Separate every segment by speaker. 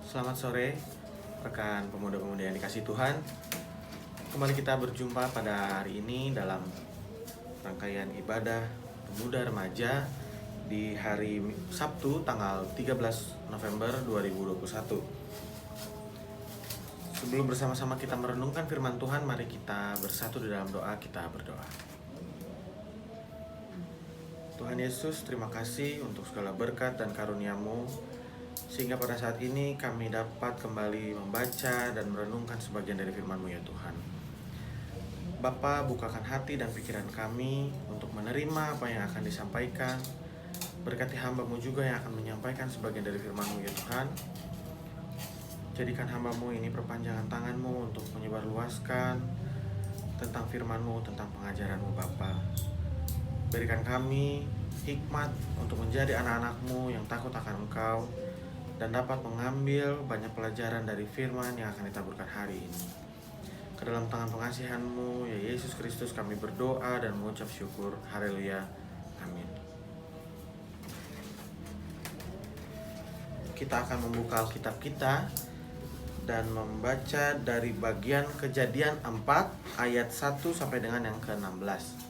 Speaker 1: Selamat sore, rekan pemuda-pemudi yang dikasihi Tuhan. Kembali kita berjumpa pada hari ini dalam rangkaian ibadah pemuda remaja di hari Sabtu tanggal 13 November 2021. Sebelum bersama-sama kita merenungkan firman Tuhan, mari kita bersatu di dalam doa. Kita berdoa. Tuhan Yesus, terima kasih untuk segala berkat dan karunia-Mu, sehingga pada saat ini kami dapat kembali membaca dan merenungkan sebagian dari firman-Mu ya Tuhan. Bapa, bukakan hati dan pikiran kami untuk menerima apa yang akan disampaikan. Berkati hamba-Mu juga yang akan menyampaikan sebagian dari firman-Mu ya Tuhan. Jadikan hamba-Mu ini perpanjangan tangan-Mu untuk menyebarluaskan tentang firman-Mu, tentang pengajaran-Mu Bapa. Berikan kami hikmat untuk menjadi anak-anak-Mu yang takut akan Engkau dan dapat mengambil banyak pelajaran dari firman yang akan ditaburkan hari ini. Ke dalam tangan pengasihan-Mu, ya Yesus Kristus, kami berdoa dan mengucap syukur. Haleluya. Amin. Kita akan membuka Alkitab kita dan membaca dari bagian Kejadian 4 ayat 1 sampai dengan yang ke-16.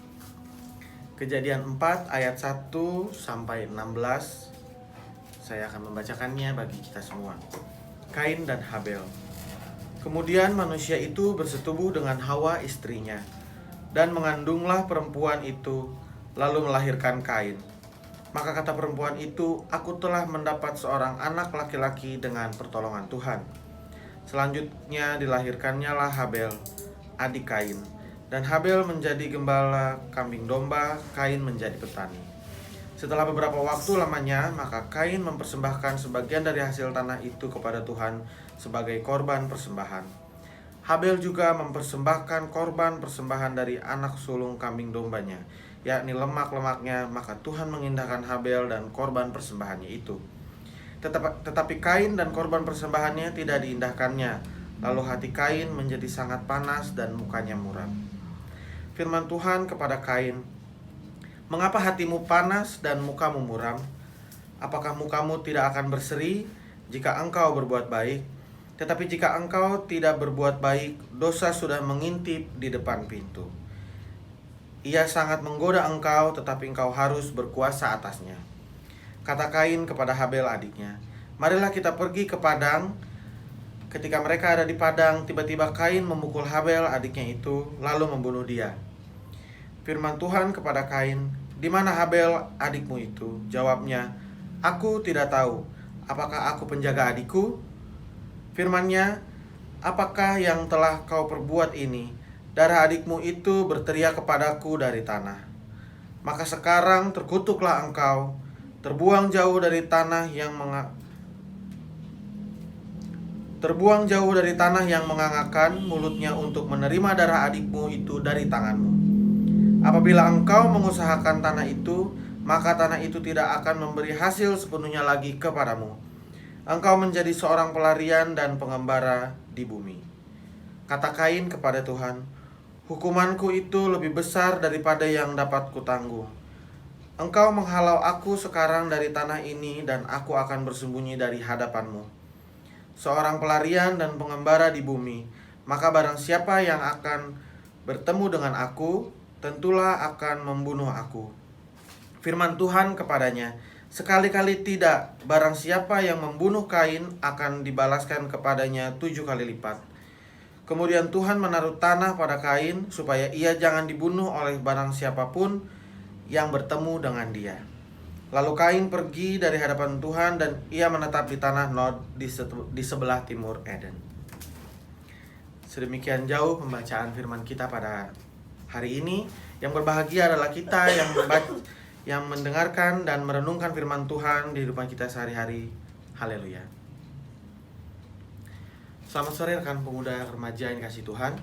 Speaker 1: Kejadian 4 ayat 1 sampai 16. Saya akan membacakannya bagi kita semua. Kain dan Habel. Kemudian manusia itu bersetubuh dengan Hawa istrinya, dan mengandunglah perempuan itu, lalu melahirkan Kain. Maka kata perempuan itu, aku telah mendapat seorang anak laki-laki dengan pertolongan Tuhan. Selanjutnya dilahirkannya lah Habel, adik Kain. Dan Habel menjadi gembala kambing domba, Kain menjadi petani. Setelah beberapa waktu lamanya, maka Kain mempersembahkan sebagian dari hasil tanah itu kepada Tuhan sebagai korban persembahan. Habel juga mempersembahkan korban persembahan dari anak sulung kambing dombanya, yakni lemak-lemaknya, maka Tuhan mengindahkan Habel dan korban persembahannya itu. Tetapi Kain dan korban persembahannya tidak diindahkannya. Lalu hati Kain menjadi sangat panas dan mukanya muram. Firman Tuhan kepada Kain, mengapa hatimu panas dan mukamu muram? Apakah mukamu tidak akan berseri jika engkau berbuat baik? Tetapi jika engkau tidak berbuat baik, dosa sudah mengintip di depan pintu. Ia sangat menggoda engkau, tetapi engkau harus berkuasa atasnya. Kata Kain kepada Habel adiknya, marilah kita pergi ke padang. Ketika mereka ada di padang, tiba-tiba Kain memukul Habel adiknya itu, lalu membunuh dia. Firman Tuhan kepada Kain, di mana Habel adikmu itu? Jawabnya, aku tidak tahu. Apakah aku penjaga adikku? Firman-Nya, apakah yang telah kau perbuat ini? Darah adikmu itu berteriak kepadaku dari tanah. Maka sekarang terkutuklah engkau, terbuang jauh dari tanah yang mengangakkan mulutnya untuk menerima darah adikmu itu dari tanganmu. Apabila engkau mengusahakan tanah itu, maka tanah itu tidak akan memberi hasil sepenuhnya lagi kepadamu. Engkau menjadi seorang pelarian dan pengembara di bumi. Kata Kain kepada Tuhan, hukumanku itu lebih besar daripada yang dapat kutanggung. Engkau menghalau aku sekarang dari tanah ini, dan aku akan bersembunyi dari hadapanmu. Seorang pelarian dan pengembara di bumi, maka barang siapa yang akan bertemu dengan aku, tentulah akan membunuh aku. Firman Tuhan kepadanya, sekali-kali tidak, barang siapa yang membunuh Kain akan dibalaskan kepadanya 7 kali lipat. Kemudian Tuhan menaruh tanah pada Kain, supaya ia jangan dibunuh oleh barang siapapun yang bertemu dengan dia. Lalu Kain pergi dari hadapan Tuhan, dan ia menetap di tanah Nod di sebelah timur Eden. Sedemikian jauh pembacaan firman kita pada hari ini. Yang berbahagia adalah kita yang mendengarkan dan merenungkan firman Tuhan di kehidupan kita sehari-hari. Haleluya. Selamat sore rekan pemuda remaja yang kasih Tuhan.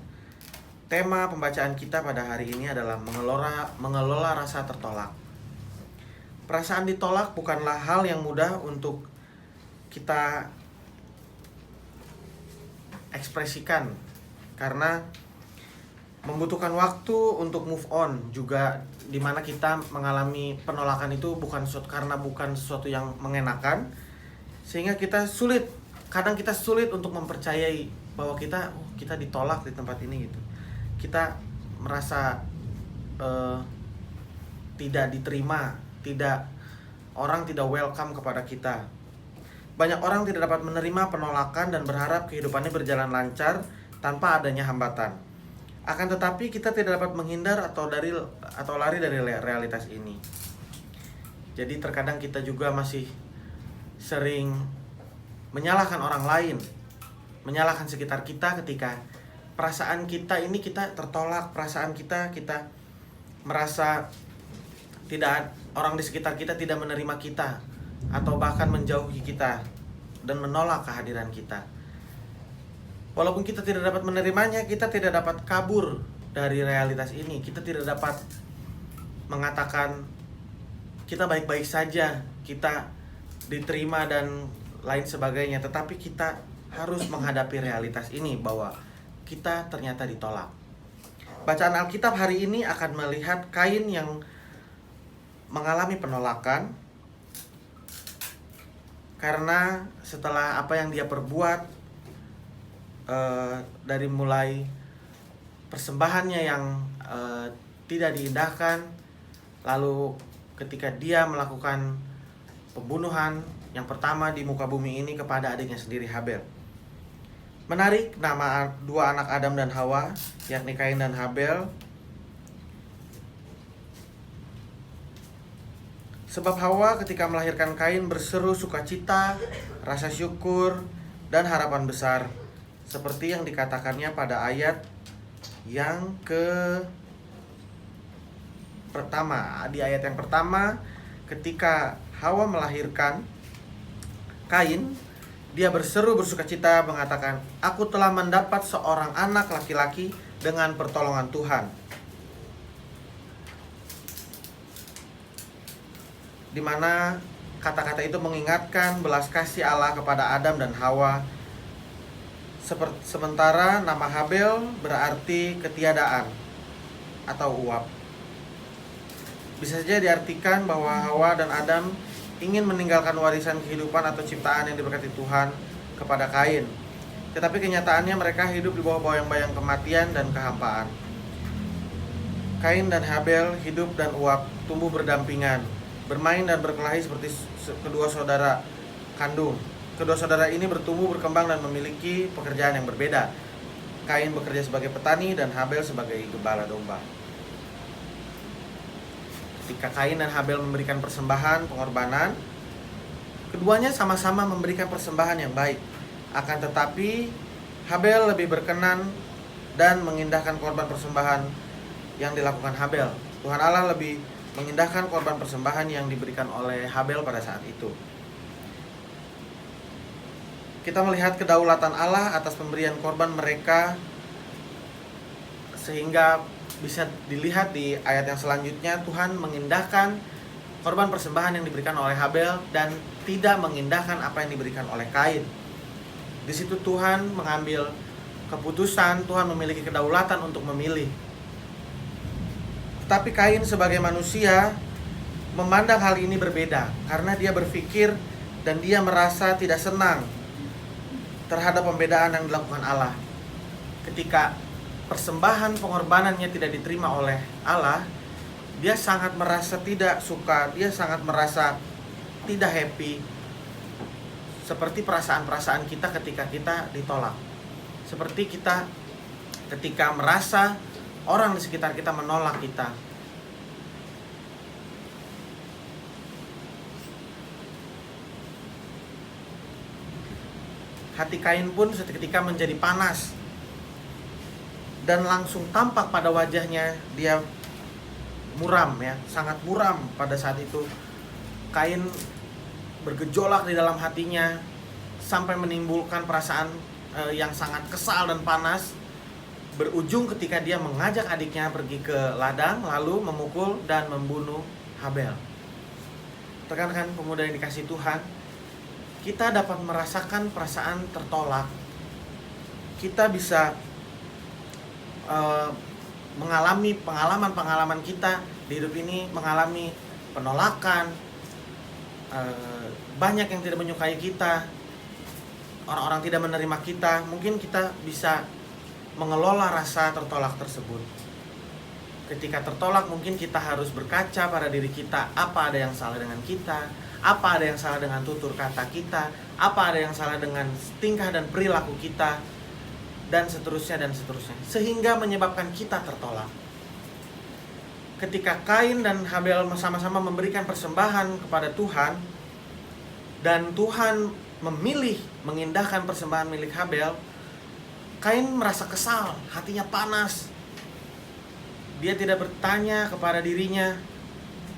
Speaker 1: Tema pembacaan kita pada hari ini adalah mengelola rasa tertolak. Perasaan ditolak bukanlah hal yang mudah untuk kita ekspresikan, karena membutuhkan waktu untuk move on juga, dimana kita mengalami penolakan itu bukan sesuatu yang mengenakan, sehingga kita sulit kadang kita sulit untuk mempercayai bahwa kita ditolak di tempat ini gitu. Kita merasa tidak diterima, orang tidak welcome kepada kita. Banyak orang tidak dapat menerima penolakan dan berharap kehidupannya berjalan lancar tanpa adanya hambatan. Akan tetapi kita tidak dapat menghindar atau lari dari realitas ini. Jadi terkadang kita juga masih sering menyalahkan orang lain, menyalahkan sekitar kita ketika perasaan kita tertolak, perasaan kita merasa orang di sekitar kita tidak menerima kita atau bahkan menjauhi kita dan menolak kehadiran kita. Walaupun kita tidak dapat menerimanya, kita tidak dapat kabur dari realitas ini. Kita tidak dapat mengatakan kita baik-baik saja, kita diterima dan lain sebagainya. Tetapi kita harus menghadapi realitas ini bahwa kita ternyata ditolak. Bacaan Alkitab hari ini akan melihat Kain yang mengalami penolakan karena setelah apa yang dia perbuat, dari mulai persembahannya yang tidak diindahkan, lalu ketika dia melakukan pembunuhan yang pertama di muka bumi ini kepada adiknya sendiri, Habel. Menarik, nama dua anak Adam dan Hawa, yakni Kain dan Habel. Sebab Hawa ketika melahirkan Kain berseru sukacita, rasa syukur, dan harapan besar, seperti yang dikatakannya pada ayat yang pertama. Di ayat yang pertama, ketika Hawa melahirkan Kain, dia berseru bersukacita mengatakan, "Aku telah mendapat seorang anak laki-laki dengan pertolongan Tuhan." Di mana kata-kata itu mengingatkan belas kasih Allah kepada Adam dan Hawa. Sementara nama Habel berarti ketiadaan atau uap. Bisa saja diartikan bahwa Hawa dan Adam ingin meninggalkan warisan kehidupan atau ciptaan yang diberkati Tuhan kepada Kain. Tetapi kenyataannya mereka hidup di bawah bayang-bayang kematian dan kehampaan. Kain dan Habel hidup dan uap tumbuh berdampingan, bermain dan berkelahi seperti kedua saudara kandung. Kedua saudara ini bertumbuh, berkembang, dan memiliki pekerjaan yang berbeda. Kain bekerja sebagai petani dan Habel sebagai gembala domba. Ketika Kain dan Habel memberikan persembahan, pengorbanan, keduanya sama-sama memberikan persembahan yang baik. Akan tetapi, Habel lebih berkenan dan mengindahkan korban persembahan yang dilakukan Habel. Tuhan Allah lebih mengindahkan korban persembahan yang diberikan oleh Habel pada saat itu. Kita melihat kedaulatan Allah atas pemberian korban mereka, sehingga bisa dilihat di ayat yang selanjutnya, Tuhan mengindahkan korban persembahan yang diberikan oleh Habel dan tidak mengindahkan apa yang diberikan oleh Kain. Di situ Tuhan mengambil keputusan, Tuhan memiliki kedaulatan untuk memilih. Tetapi Kain sebagai manusia memandang hal ini berbeda, karena dia berpikir dan dia merasa tidak senang terhadap pembedaan yang dilakukan Allah. Ketika persembahan pengorbanannya tidak diterima oleh Allah, dia sangat merasa tidak suka, dia sangat merasa tidak happy. Seperti perasaan-perasaan kita ketika kita ditolak. Seperti kita ketika merasa orang di sekitar kita menolak kita. Hati Kain pun seketika menjadi panas dan langsung tampak pada wajahnya, dia muram ya, sangat muram pada saat itu. Kain bergejolak di dalam hatinya sampai menimbulkan perasaan yang sangat kesal dan panas, berujung ketika dia mengajak adiknya pergi ke ladang lalu memukul dan membunuh Habel. Rekan-rekan pemuda yang dikasihi Tuhan, kita dapat merasakan perasaan tertolak. Kita bisa mengalami pengalaman-pengalaman kita di hidup ini, mengalami penolakan, banyak yang tidak menyukai kita, orang-orang tidak menerima kita, mungkin kita bisa mengelola rasa tertolak tersebut. Ketika tertolak, mungkin kita harus berkaca pada diri kita, apa ada yang salah dengan kita, apa ada yang salah dengan tutur kata kita, apa ada yang salah dengan tingkah dan perilaku kita, dan seterusnya, sehingga menyebabkan kita tertolak. Ketika Kain dan Habel sama-sama memberikan persembahan kepada Tuhan, dan Tuhan memilih mengindahkan persembahan milik Habel, Kain merasa kesal, hatinya panas. Dia tidak bertanya kepada dirinya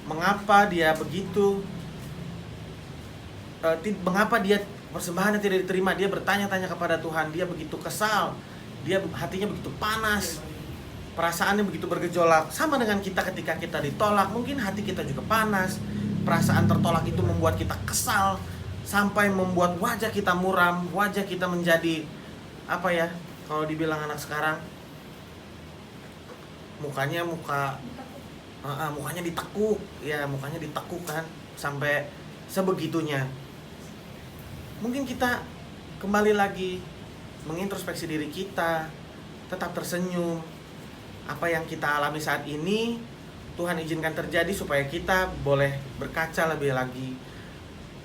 Speaker 1: mengapa dia begitu, mengapa dia persembahannya tidak diterima. Dia bertanya-tanya kepada Tuhan. Dia begitu kesal, dia hatinya begitu panas, perasaannya begitu bergejolak. Sama dengan kita ketika kita ditolak, mungkin hati kita juga panas. Perasaan tertolak itu membuat kita kesal, sampai membuat wajah kita muram, wajah kita menjadi apa ya, kalau dibilang anak sekarang, mukanya ditekuk, ya mukanya ditekuk kan, sampai sebegitunya. Mungkin kita kembali lagi mengintrospeksi diri kita, tetap tersenyum. Apa yang kita alami saat ini Tuhan izinkan terjadi supaya kita boleh berkaca lebih lagi,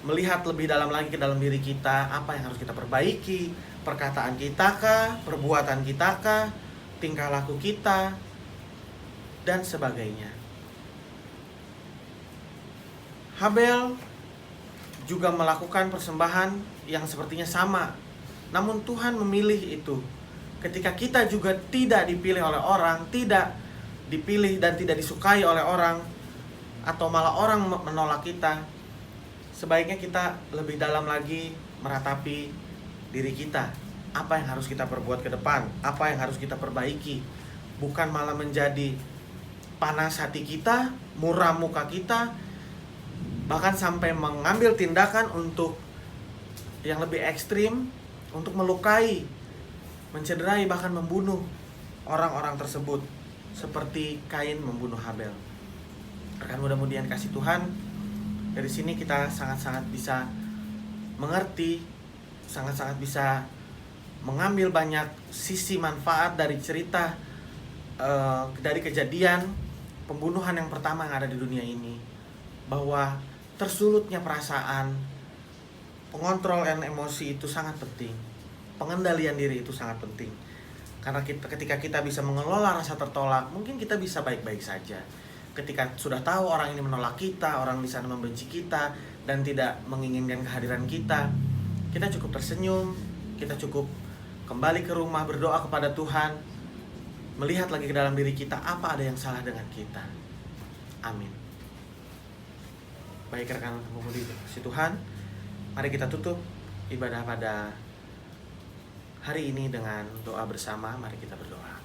Speaker 1: melihat lebih dalam lagi ke dalam diri kita, apa yang harus kita perbaiki, perkataan kita kah, perbuatan kita kah, tingkah laku kita, dan sebagainya. Habel juga melakukan persembahan yang sepertinya sama, namun Tuhan memilih itu. Ketika kita juga tidak dipilih oleh orang, tidak dipilih dan tidak disukai oleh orang, atau malah orang menolak kita, sebaiknya kita lebih dalam lagi meratapi diri kita. Apa yang harus kita perbuat ke depan, apa yang harus kita perbaiki. Bukan malah menjadi panas hati kita, muram muka kita, bahkan sampai mengambil tindakan untuk yang lebih ekstrim, untuk melukai, mencederai, bahkan membunuh orang-orang tersebut, seperti Kain membunuh Habel. Rekan mudah-mudahan kasih Tuhan, dari sini kita sangat-sangat bisa mengerti, sangat-sangat bisa mengambil banyak sisi manfaat dari cerita, dari kejadian pembunuhan yang pertama yang ada di dunia ini. Bahwa tersulutnya perasaan, pengontrol emosi itu sangat penting. Pengendalian diri itu sangat penting. Karena ketika kita bisa mengelola rasa tertolak, mungkin kita bisa baik-baik saja. Ketika sudah tahu orang ini menolak kita, orang di sana membenci kita, dan tidak menginginkan kehadiran kita, kita cukup tersenyum, kita cukup kembali ke rumah berdoa kepada Tuhan, melihat lagi ke dalam diri kita, apa ada yang salah dengan kita. Amin. Baik rekan pemudi si Tuhan, mari kita tutup ibadah pada hari ini dengan doa bersama. Mari kita berdoa.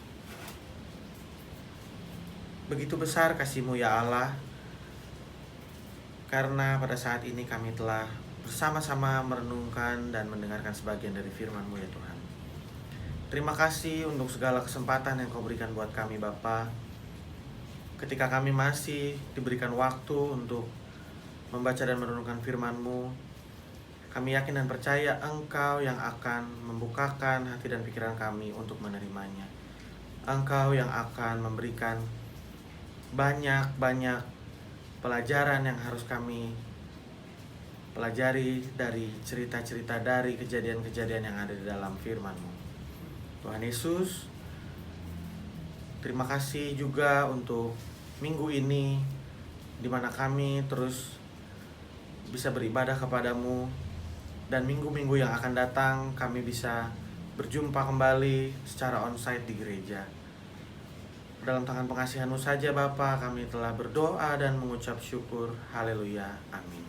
Speaker 1: Begitu besar kasih-Mu ya Allah, karena pada saat ini kami telah bersama-sama merenungkan dan mendengarkan sebagian dari firman-Mu ya Tuhan. Terima kasih untuk segala kesempatan yang Kau berikan buat kami Bapa. Ketika kami masih diberikan waktu untuk membaca dan merenungkan firman-Mu, kami yakin dan percaya Engkau yang akan membukakan hati dan pikiran kami untuk menerimanya. Engkau yang akan memberikan banyak-banyak pelajaran yang harus kami pelajari dari cerita-cerita, dari kejadian-kejadian yang ada di dalam firman-Mu. Tuhan Yesus, terima kasih juga untuk minggu ini, di mana kami terus bisa beribadah kepadamu, dan minggu-minggu yang akan datang kami bisa berjumpa kembali secara onsite di gereja. Dalam tangan pengasihan-Mu saja Bapa, kami telah berdoa dan mengucap syukur. Haleluya. Amin.